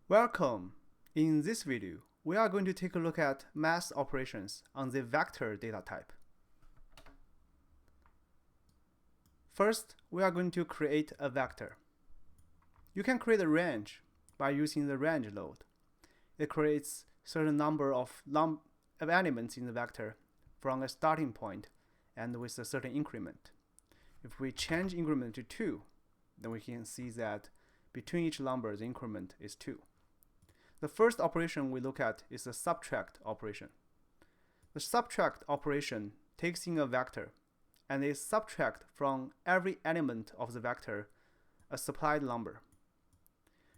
Welcome! In this video, we are going to take a look at math operations on the vector data type. First, we are going to create a vector. You can create a range by using the range load. It creates certain number of elements in the vector from a starting point and with a certain increment. If we change increment to 2, then we can see that between each number the increment is 2. The first operation we look at is the subtract operation. The subtract operation takes in a vector and it subtracts from every element of the vector a supplied number.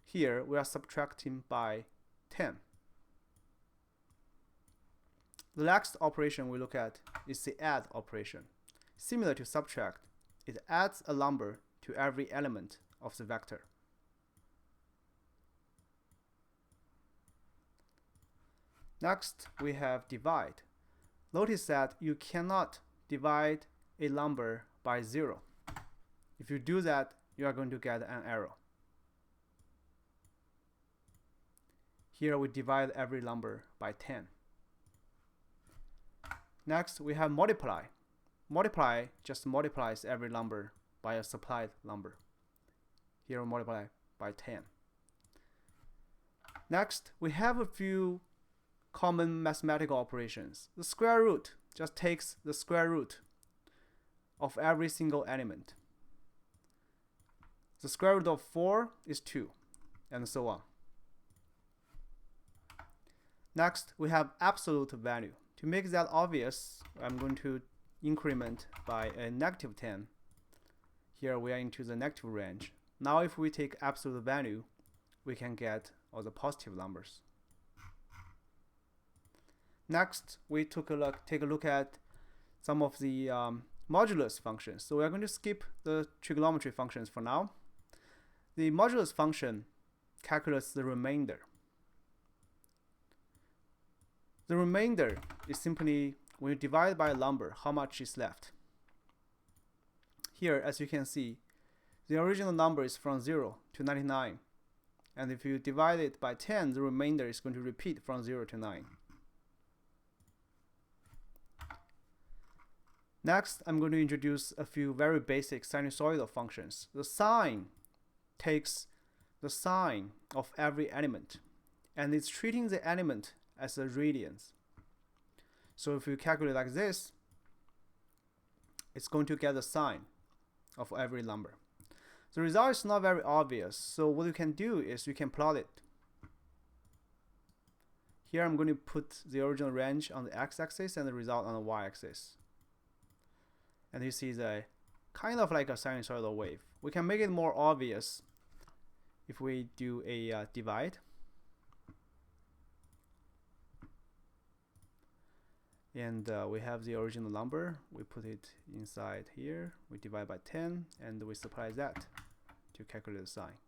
Here we are subtracting by 10. The next operation we look at is the add operation. Similar to subtract, it adds a number to every element of the vector. Next, we have divide. Notice that you cannot divide a number by 0. If you do that, you are going to get an error. Here we divide every number by 10. Next, we have multiply. Multiply just multiplies every number by a supplied number. Here we multiply by 10. Next, we have a few common mathematical operations. The square root just takes the square root of every single element. The square root of 4 is 2, and so on. Next, we have absolute value. To make that obvious, I'm going to increment by a negative 10. Here we are into the negative range. Now if we take absolute value, we can get all the positive numbers. Next, we take a look at some of the modulus functions. So we are going to skip the trigonometry functions for now. The modulus function calculates the remainder. The remainder is simply when you divide by a number, how much is left. Here, as you can see, the original number is from 0 to 99. And if you divide it by 10, the remainder is going to repeat from 0 to 9. Next, I'm going to introduce a few very basic sinusoidal functions. The sine takes the sine of every element, and it's treating the element as a radians. So if you calculate like this, it's going to get the sine of every number. The result is not very obvious, so what you can do is you can plot it. Here I'm going to put the original range on the x-axis and the result on the y-axis. And you see the kind of like a sinusoidal wave. We can make it more obvious if we do a divide. And we have the original number. We put it inside here. We divide by 10, and we supply that to calculate the sine.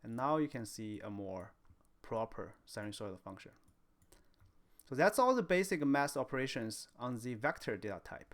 And now you can see a more proper sinusoidal function. So that's all the basic math operations on the vector data type.